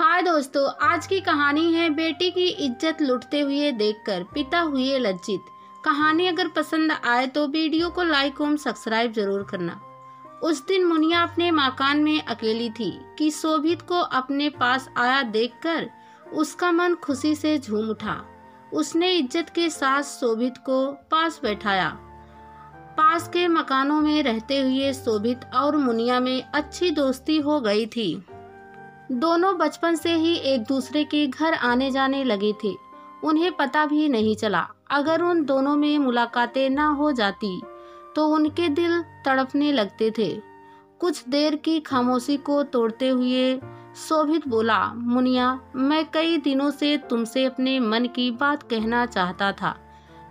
हाय दोस्तों, आज की कहानी है बेटी की इज्जत लुटते हुए देखकर पिता हुए लज्जित। कहानी अगर पसंद आए तो वीडियो को लाइक और सब्सक्राइब जरूर करना। उस दिन मुनिया अपने मकान में अकेली थी कि शोभित को अपने पास आया देखकर उसका मन खुशी से झूम उठा। उसने इज्जत के साथ शोभित को पास बैठाया। पास के मकानों में रहते हुए शोभित और मुनिया में अच्छी दोस्ती हो गई थी। दोनों बचपन से ही एक दूसरे के घर आने जाने लगे थे। उन्हें पता भी नहीं चला। अगर उन दोनों में मुलाकातें ना हो जाती तो उनके दिल तड़पने लगते थे। कुछ देर की खामोशी को तोड़ते हुए शोभित बोला, मुनिया, मैं कई दिनों से तुमसे अपने मन की बात कहना चाहता था,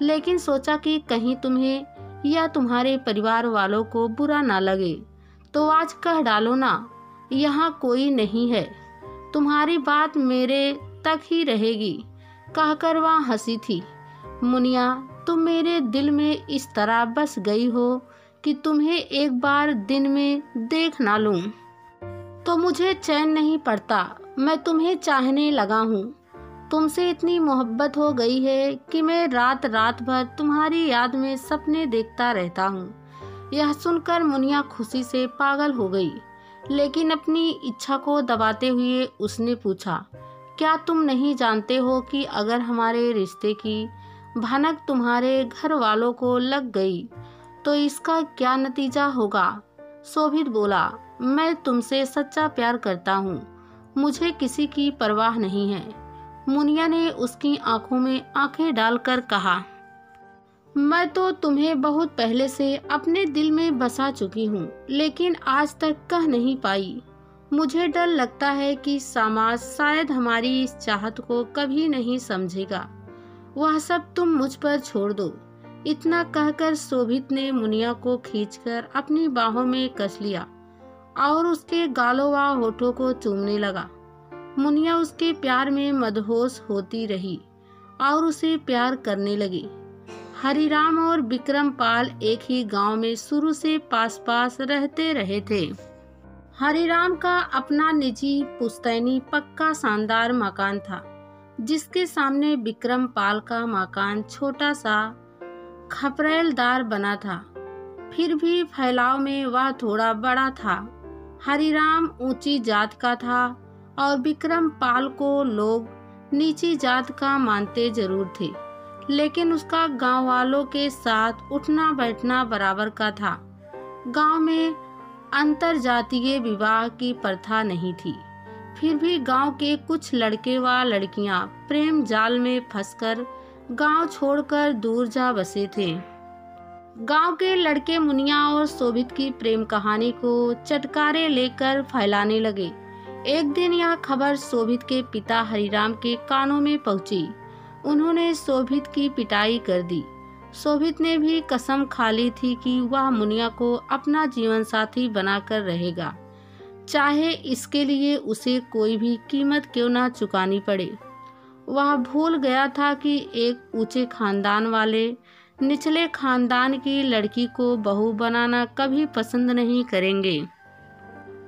लेकिन सोचा कि कहीं तुम्हें या तुम्हारे परिवार वालों को बुरा ना लगे, तो आज कह डालो ना। यहाँ कोई नहीं है, तुम्हारी बात मेरे तक ही रहेगी, कहकर वह हंसी थी। मुनिया, तुम मेरे दिल में इस तरह बस गई हो कि तुम्हें एक बार दिन में देख ना लूं तो मुझे चैन नहीं पड़ता। मैं तुम्हें चाहने लगा हूँ। तुमसे इतनी मोहब्बत हो गई है कि मैं रात रात भर तुम्हारी याद में सपने देखता रहता हूँ। यह सुनकर मुनिया खुशी से पागल हो गई, लेकिन अपनी इच्छा को दबाते हुए उसने पूछा, क्या तुम नहीं जानते हो कि अगर हमारे रिश्ते की भनक तुम्हारे घर वालों को लग गई तो इसका क्या नतीजा होगा? शोभित बोला, मैं तुमसे सच्चा प्यार करता हूँ, मुझे किसी की परवाह नहीं है। मुनिया ने उसकी आंखों में आंखें डालकर कहा, मैं तो तुम्हें बहुत पहले से अपने दिल में बसा चुकी हूँ, लेकिन आज तक कह नहीं पाई। मुझे डर लगता है कि समाज शायद हमारी इस चाहत को कभी नहीं समझेगा। वह सब तुम मुझ पर छोड़ दो। इतना कहकर शोभित ने मुनिया को खींचकर अपनी बाहों में कस लिया और उसके गालों व होठों को चूमने लगा। मुनिया उसके प्यार में मदहोश होती रही और उसे प्यार करने लगी। हरिराम और विक्रम पाल एक ही गांव में शुरू से पास पास रहते रहे थे। हरिराम का अपना निजी पुश्तैनी पक्का शानदार मकान था, जिसके सामने विक्रम पाल का मकान छोटा सा खपरेलदार बना था। फिर भी फैलाव में वह थोड़ा बड़ा था। हरिराम ऊंची जात का था और विक्रम पाल को लोग नीची जात का मानते जरूर थे, लेकिन उसका गांव वालों के साथ उठना बैठना बराबर का था। गांव में अंतरजातीय विवाह की प्रथा नहीं थी। फिर भी गांव के कुछ लड़के व लड़कियां प्रेम जाल में फंसकर गांव छोड़कर दूर जा बसे थे। गांव के लड़के मुनिया और शोभित की प्रेम कहानी को चटकारे लेकर फैलाने लगे। एक दिन यह खबर शोभित के पिता हरिराम के कानों में पहुंची। उन्होंने शोभित की पिटाई कर दी। शोभित ने भी कसम खा ली थी कि वह मुनिया को अपना जीवन साथी बनाकर रहेगा, चाहे इसके लिए उसे कोई भी कीमत क्यों ना चुकानी पड़े। वह भूल गया था कि एक ऊंचे खानदान वाले निचले खानदान की लड़की को बहू बनाना कभी पसंद नहीं करेंगे।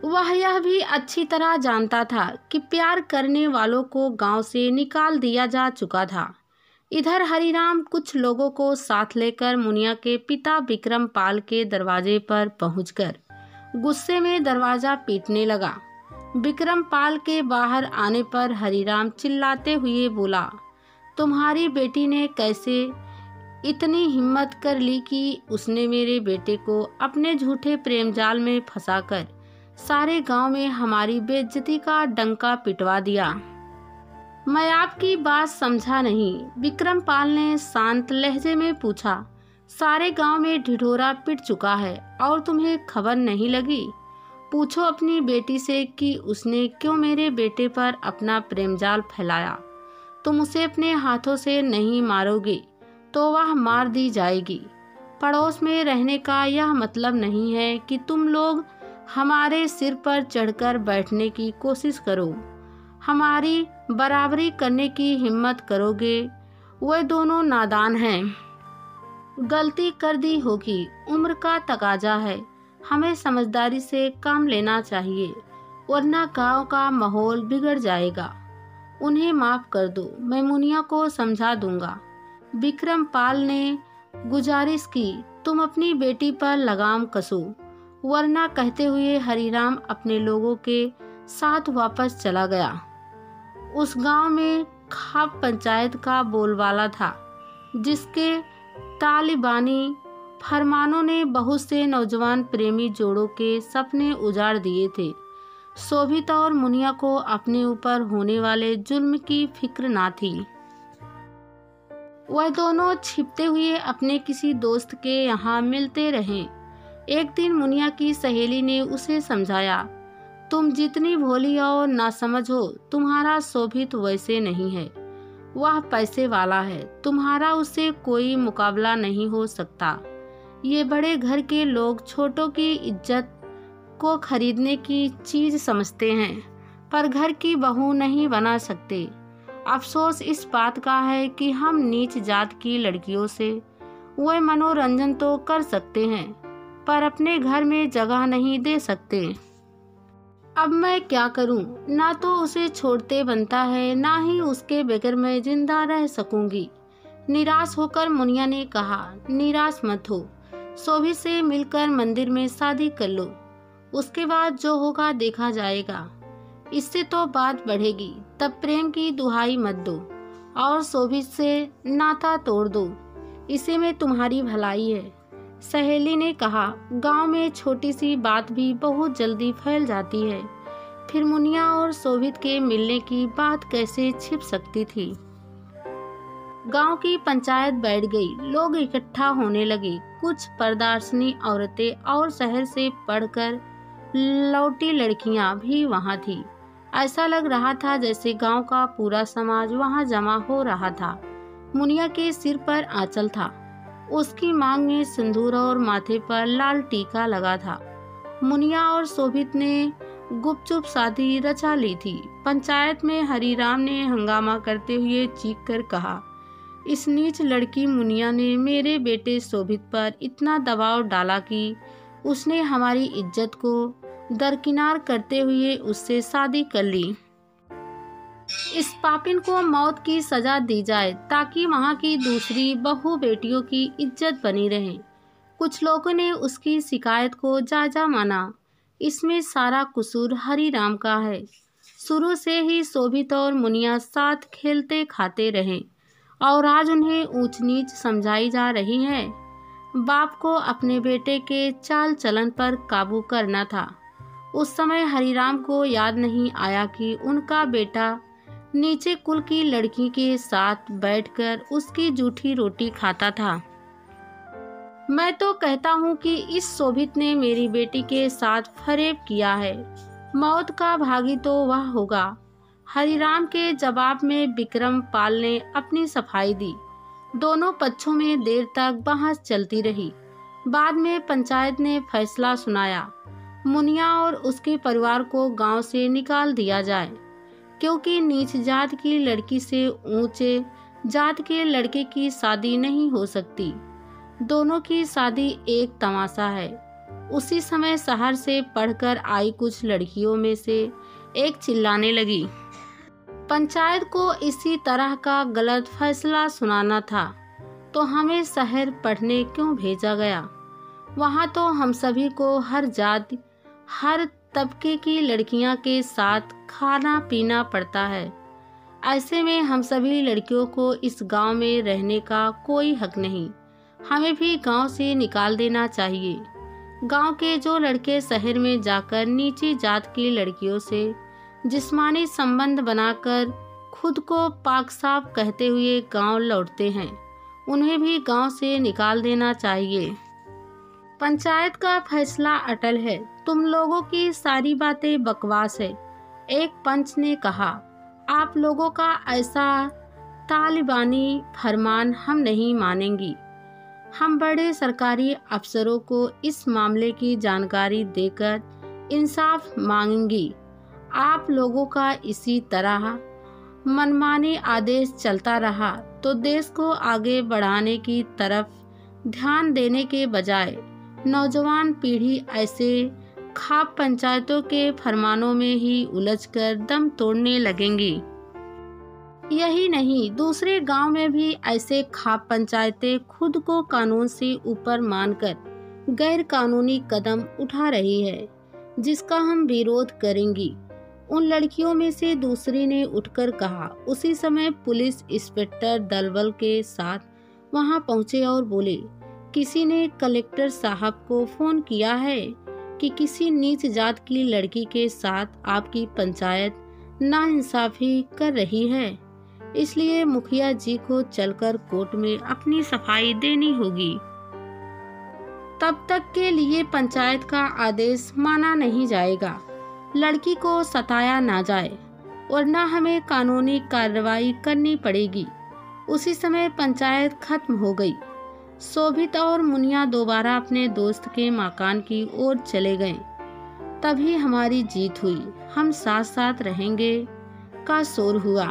वह यह भी अच्छी तरह जानता था कि प्यार करने वालों को गांव से निकाल दिया जा चुका था। इधर हरिराम कुछ लोगों को साथ लेकर मुनिया के पिता विक्रम पाल के दरवाजे पर पहुंचकर गुस्से में दरवाजा पीटने लगा। विक्रम पाल के बाहर आने पर हरिराम चिल्लाते हुए बोला, तुम्हारी बेटी ने कैसे इतनी हिम्मत कर ली कि उसने मेरे बेटे को अपने झूठे प्रेम जाल में फंसाकर सारे गांव में हमारी बेइज्जती का डंका पिटवा दिया। मैं आपकी बात समझा नहीं, विक्रम पाल ने शांत लहजे में पूछा। सारे गांव में ढिढोरा पिट चुका है और तुम्हें खबर नहीं लगी? पूछो अपनी बेटी से कि उसने क्यों मेरे बेटे पर अपना प्रेम जाल फैलाया। तुम उसे अपने हाथों से नहीं मारोगे तो वह मार दी जाएगी। पड़ोस में रहने का यह मतलब नहीं है कि तुम लोग हमारे सिर पर चढ़कर बैठने की कोशिश करो, हमारी बराबरी करने की हिम्मत करोगे। वे दोनों नादान हैं, गलती कर दी होगी, उम्र का तकाजा है, हमें समझदारी से काम लेना चाहिए। वरना गांव का माहौल बिगड़ जाएगा। उन्हें माफ कर दो, मैं मुनिया को समझा दूंगा। विक्रम पाल ने गुजारिश की, तुम अपनी बेटी पर लगाम कसो, वरना कहते हुए हरिराम अपने लोगों के साथ वापस चला गया। उस गांव में खाप पंचायत का बोलबाला था, जिसके तालिबानी फरमानों ने बहुत से नौजवान प्रेमी जोड़ों के सपने उजाड़ दिए थे। शोभित और मुनिया को अपने ऊपर होने वाले जुल्म की फिक्र ना थी। वह दोनों छिपते हुए अपने किसी दोस्त के यहाँ मिलते रहे। एक दिन मुनिया की सहेली ने उसे समझाया, तुम जितनी भोली और नासमझ हो, तुम्हारा शोभित वैसे नहीं है। वह पैसे वाला है, तुम्हारा उससे कोई मुकाबला नहीं हो सकता। ये बड़े घर के लोग छोटों की इज्जत को खरीदने की चीज समझते हैं, पर घर की बहू नहीं बना सकते। अफसोस इस बात का है कि हम नीच जात की लड़कियों से वह मनोरंजन तो कर सकते हैं, पर अपने घर में जगह नहीं दे सकते। अब मैं क्या करूं? ना तो उसे छोड़ते बनता है, ना ही उसके बगैर मैं जिंदा रह सकूंगी। निराश होकर मुनिया ने कहा, निराश मत हो, शोभित से मिलकर मंदिर में शादी कर लो, उसके बाद जो होगा देखा जाएगा। इससे तो बात बढ़ेगी, तब प्रेम की दुहाई मत दो और शोभित से नाता तोड़ दो, इसी में तुम्हारी भलाई है। सहेली ने कहा, गांव में छोटी सी बात भी बहुत जल्दी फैल जाती है, फिर मुनिया और शोभित के मिलने की बात कैसे छिप सकती थी। गांव की पंचायत बैठ गई, लोग इकट्ठा होने लगे। कुछ परदार्शनी औरतें और शहर से पढ़कर लौटी लड़कियां भी वहां थी। ऐसा लग रहा था जैसे गांव का पूरा समाज वहां जमा हो रहा था। मुनिया के सिर पर आंचल था, उसकी मांग में सिंदूर और माथे पर लाल टीका लगा था। मुनिया और शोभित ने गुपचुप शादी रचा ली थी। पंचायत में हरिराम ने हंगामा करते हुए चीख कर कहा, इस नीच लड़की मुनिया ने मेरे बेटे शोभित पर इतना दबाव डाला कि उसने हमारी इज्जत को दरकिनार करते हुए उससे शादी कर ली। इस पापिन को मौत की सजा दी जाए ताकि वहाँ की दूसरी बहू बेटियों की इज्जत बनी रहे। कुछ लोगों ने उसकी शिकायत को जायजा माना। इसमें सारा कसूर हरिराम का है। शुरू से ही शोभित और मुनिया साथ खेलते खाते रहे और आज उन्हें ऊंच नीच समझाई जा रही है। बाप को अपने बेटे के चाल चलन पर काबू करना था। उस समय हरिराम को याद नहीं आया कि उनका बेटा नीचे कुल की लड़की के साथ बैठकर उसकी जूठी रोटी खाता था। मैं तो कहता हूँ कि इस शोभित ने मेरी बेटी के साथ फरेब किया है। मौत का भागी तो वह होगा। हरिराम के जवाब में विक्रम पाल ने अपनी सफाई दी। दोनों पक्षों में देर तक बहस चलती रही। बाद में पंचायत ने फैसला सुनाया, मुनिया और उसके परिवार को गांव से निकाल दिया जाए, क्योंकि नीच जात की लड़की से ऊंचे जात के लड़के की शादी नहीं हो सकती। दोनों की शादी एक तमाशा है। उसी समय शहर से पढ़कर आई कुछ लड़कियों में से एक चिल्लाने लगी, पंचायत को इसी तरह का गलत फैसला सुनाना था तो हमें शहर पढ़ने क्यों भेजा गया? वहाँ तो हम सभी को हर जाति हर तबके की लड़कियां के साथ खाना पीना पड़ता है। ऐसे में हम सभी लड़कियों को इस गांव में रहने का कोई हक नहीं। हमें भी गांव से निकाल देना चाहिए। गांव के जो लड़के शहर में जाकर नीची जात की लड़कियों से जिस्मानी संबंध बनाकर खुद को पाक साफ कहते हुए गांव लौटते हैं, उन्हें भी गांव से निकाल देना चाहिए। पंचायत का फैसला अटल है। तुम लोगों की सारी बातें बकवास है। एक पंच ने कहा, आप लोगों का ऐसा तालिबानी फरमान हम नहीं मानेंगी। हम बड़े सरकारी अफसरों को इस मामले की जानकारी देकर इंसाफ मांगेंगी। आप लोगों का इसी तरह मनमानी आदेश चलता रहा तो देश को आगे बढ़ाने की तरफ ध्यान देने के बजाय नौजवान पीढ़ी ऐसे खाप पंचायतों के फरमानों में ही उलझकर दम तोड़ने लगेंगी। यही नहीं, दूसरे गांव में भी ऐसे खाप पंचायतें खुद को कानून से ऊपर मानकर गैर कानूनी कदम उठा रही है, जिसका हम विरोध करेंगी। उन लड़कियों में से दूसरी ने उठकर कहा। उसी समय पुलिस इंस्पेक्टर दलबल के साथ वहां पहुंचे और बोले, किसी ने कलेक्टर साहब को फोन किया है कि किसी नीच जात की लड़की के साथ आपकी पंचायत नाइंसाफी कर रही है, इसलिए मुखिया जी को चलकर कोर्ट में अपनी सफाई देनी होगी। तब तक के लिए पंचायत का आदेश माना नहीं जाएगा, लड़की को सताया ना जाए और न हमें कानूनी कार्रवाई करनी पड़ेगी। उसी समय पंचायत खत्म हो गई। शोभित और मुनिया दोबारा अपने दोस्त के मकान की ओर चले गए। तभी हमारी जीत हुई, हम साथ साथ रहेंगे का शोर हुआ।